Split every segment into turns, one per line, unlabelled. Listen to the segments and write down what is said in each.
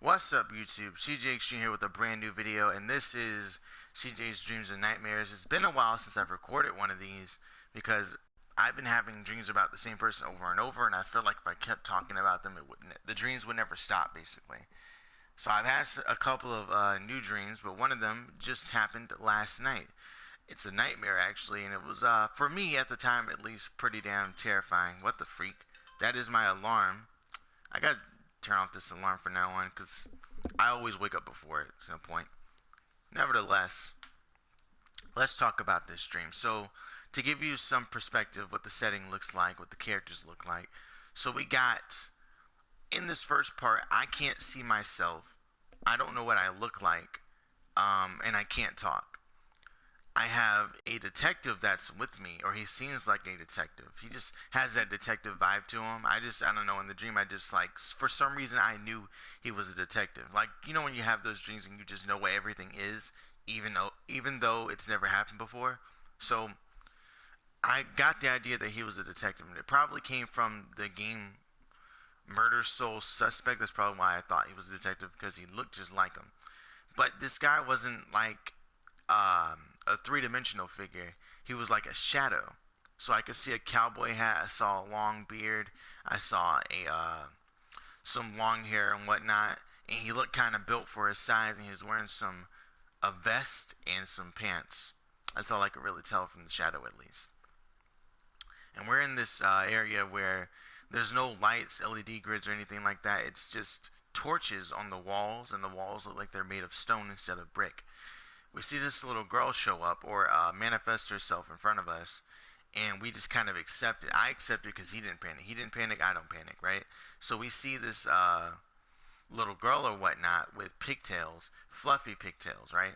What's up, YouTube? CJ Extreme here with a brand new video, and this is CJ's Dreams and Nightmares. It's been a while since I've recorded one of these because I've been having dreams about the same person over and over, and I feel like if I kept talking about them, the dreams would never stop, basically. So I've had a couple of new dreams, but one of them just happened last night. It's a nightmare, actually, and it was, for me at the time at least, pretty damn terrifying. What the freak? That is my alarm. I gotta turn off this alarm from now on because I always wake up before it. There's no point. Nevertheless, let's talk about this dream. So, to give you some perspective, what the setting looks like, what the characters look like. So, we got in this first part, I can't see myself. I don't know what I look like, and I can't talk. I have a detective that's with me, or he seems like a detective. He just has that detective vibe to him. I don't know, in the dream, I just, like, for some reason, I knew he was a detective. Like, you know when you have those dreams and you just know where everything is, even though it's never happened before? So, I got the idea that he was a detective, and it probably came from the game Murder Soul Suspect. That's probably why I thought he was a detective, because he looked just like him. But this guy wasn't like a three-dimensional figure. He was like a shadow. So I could see a cowboy hat. I saw a long beard. I saw a some long hair and whatnot. And he looked kind of built for his size. And he was wearing a vest and some pants. That's all I could really tell from the shadow, at least. And we're in this area where there's no lights, LED grids, or anything like that. It's just torches on the walls, and the walls look like they're made of stone instead of brick. We see this little girl show up, or manifest herself in front of us, and we just kind of accept it. I accept it because he didn't panic. He didn't panic, I don't panic, right? So we see this little girl or whatnot with pigtails, fluffy pigtails, right?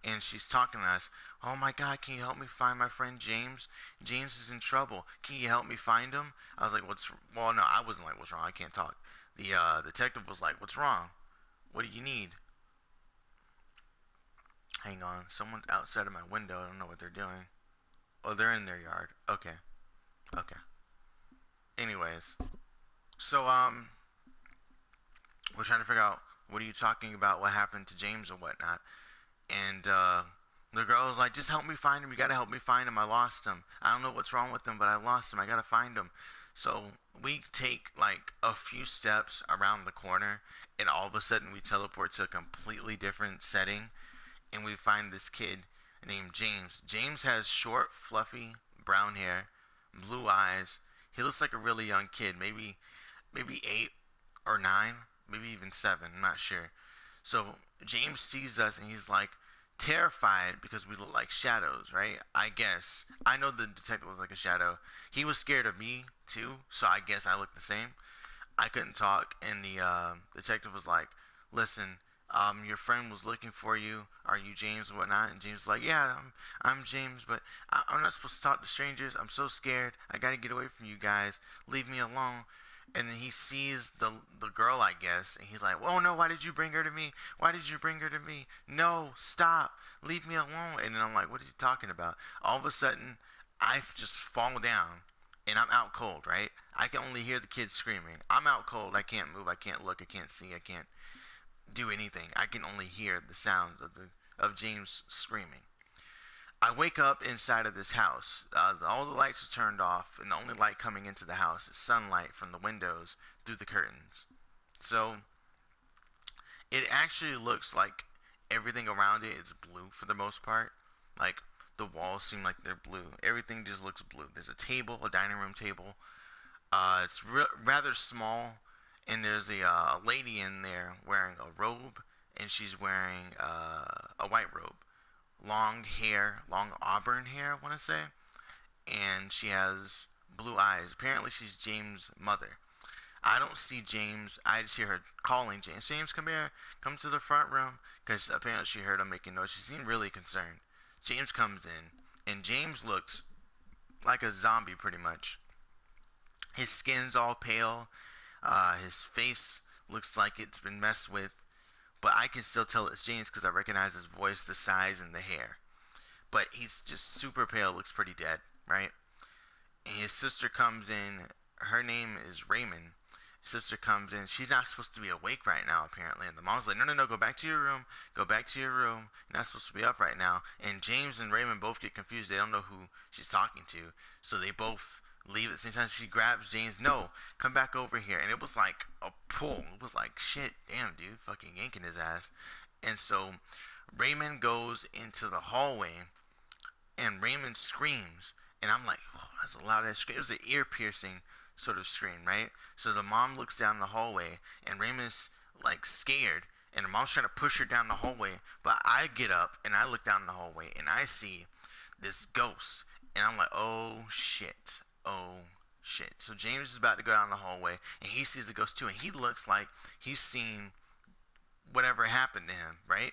And she's talking to us. Oh my God, can you help me find my friend James? James is in trouble. Can you help me find him? I was like, well, no, I wasn't like, what's wrong? I can't talk. The detective was like, what's wrong? What do you need? Hang on, someone's outside of my window. I don't know what they're doing. Oh, they're in their yard. Okay. Okay. Anyways, so we're trying to figure out what are you talking about? What happened to James or whatnot? And the girl was like, "Just help me find him. You gotta help me find him. I lost him. I don't know what's wrong with him, but I lost him. I gotta find him." So we take like a few steps around the corner, and all of a sudden we teleport to a completely different setting, and we find this kid named James. James has short, fluffy brown hair, blue eyes. He looks like a really young kid, maybe 8 or 9, maybe even 7. I'm not sure. So James sees us and he's like terrified because we look like shadows, right? I guess I know the detective was like a shadow. He was scared of me too, so I guess I looked the same. I couldn't talk, and the detective was like, "Listen, your friend was looking for you. Are you James and whatnot?" And James was like, "Yeah, I'm James, but I'm not supposed to talk to strangers. I'm so scared. I gotta get away from you guys. Leave me alone." And then he sees the girl, I guess, and he's like, "Oh no, why did you bring her to me? Why did you bring her to me? No, stop, leave me alone." And then I'm like, "What are you talking about?" All of a sudden, I just fall down, and I'm out cold, right? I can only hear the kids screaming. I'm out cold. I can't move. I can't look. I can't see. I can't do anything. I can only hear the sounds of James screaming. I wake up inside of this house. All the lights are turned off, and the only light coming into the house is sunlight from the windows through the curtains. So it actually looks like everything around it is blue for the most part. Like the walls seem like they're blue. Everything just looks blue. There's a table, a dining room table. It's rather small, and there's a lady in there wearing a robe, and she's wearing a white robe, long hair, long auburn hair, I want to say, and she has blue eyes. Apparently, she's James' mother. I don't see James. I just hear her calling James. James, come here. Come to the front room. Because apparently she heard him making noise. She seemed really concerned. James comes in. And James looks like a zombie pretty much. His skin's all pale. His face looks like it's been messed with. But I can still tell it's James because I recognize his voice, the size, and the hair. But he's just super pale. Looks pretty dead, right? And his sister comes in. Her name is Raymond. Sister comes in. She's not supposed to be awake right now, apparently. And the mom's like, no, no, no, go back to your room. Go back to your room. You're not supposed to be up right now. And James and Raymond both get confused. They don't know who she's talking to. So they both leave at the same time. She grabs James. No, come back over here. And it was like a pull. It was like, shit, damn, dude, fucking yanking his ass. And so Raymond goes into the hallway. And Raymond screams. And I'm like, oh, that's a loud ass scream. It was an ear piercing sort of scream, right? So the mom looks down the hallway, and Raymond's like scared, and the mom's trying to push her down the hallway. But I get up and I look down the hallway, and I see this ghost, and I'm like, oh shit, oh shit. So James is about to go down the hallway, and he sees the ghost too, and he looks like he's seen whatever happened to him, right?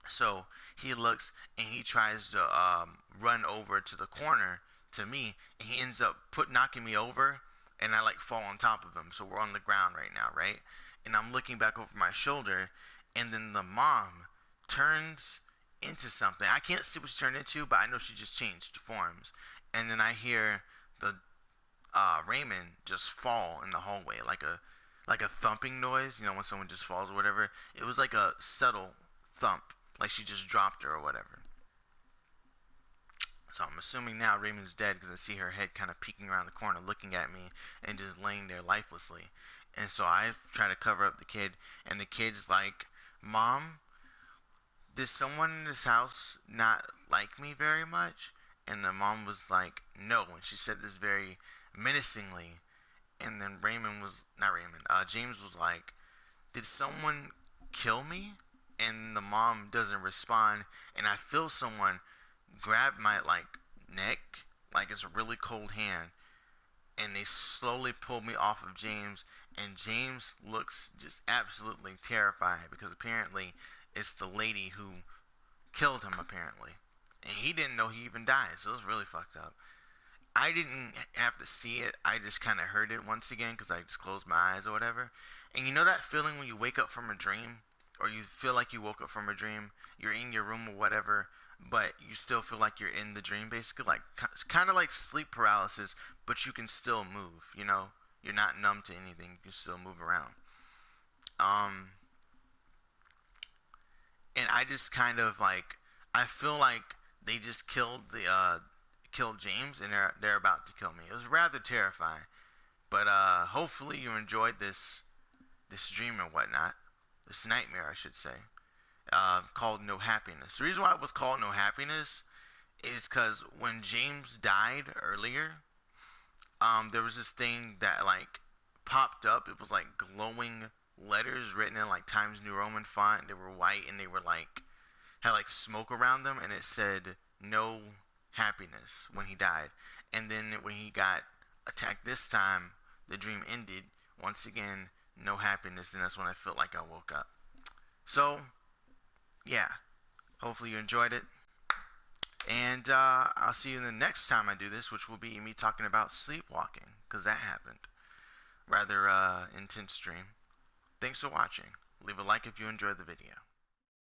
So he looks and he tries to run over to the corner to me, and he ends up knocking me over, and I like fall on top of him. So we're on the ground right now, right? And I'm looking back over my shoulder, and then the mom turns into something. I can't see what she turned into, but I know she just changed forms. And then I hear the Raymond just fall in the hallway, like a thumping noise, you know, when someone just falls or whatever. It was like a subtle thump, like she just dropped her or whatever. So I'm assuming now Raymond's dead because I see her head kind of peeking around the corner looking at me and just laying there lifelessly. And so I try to cover up the kid, and the kid's like, Mom, does someone in this house not like me very much? And the mom was like, no. And she said this very menacingly. And then James was like, did someone kill me? And the mom doesn't respond, and I feel someone grab my like neck, like it's a really cold hand, and they slowly pull me off of James, and James looks just absolutely terrified because apparently it's the lady who killed him apparently, and he didn't know he even died, so it was really fucked up. I didn't have to see it. I just kind of heard it once again because I just closed my eyes or whatever. And you know that feeling when you wake up from a dream, or you feel like you woke up from a dream, you're in your room or whatever, but you still feel like you're in the dream, basically, like kind of like sleep paralysis, but you can still move. You know, you're not numb to anything. You can still move around. Um, and I just kind of like I feel like they just killed James, and they're about to kill me. It was rather terrifying. But hopefully you enjoyed this dream and whatnot. This nightmare, I should say. Called No Happiness. The reason why it was called No Happiness is because when James died earlier, there was this thing that like popped up. It was like glowing letters written in like Times New Roman font. They were white, and they were like had like smoke around them, and it said no happiness when he died. And then when he got attacked this time, the dream ended. Once again, no happiness, and that's when I felt like I woke up. So, yeah. Hopefully you enjoyed it. And I'll see you the next time I do this, which will be me talking about sleepwalking, because that happened. Rather intense dream. Thanks for watching. Leave a like if you enjoyed the video.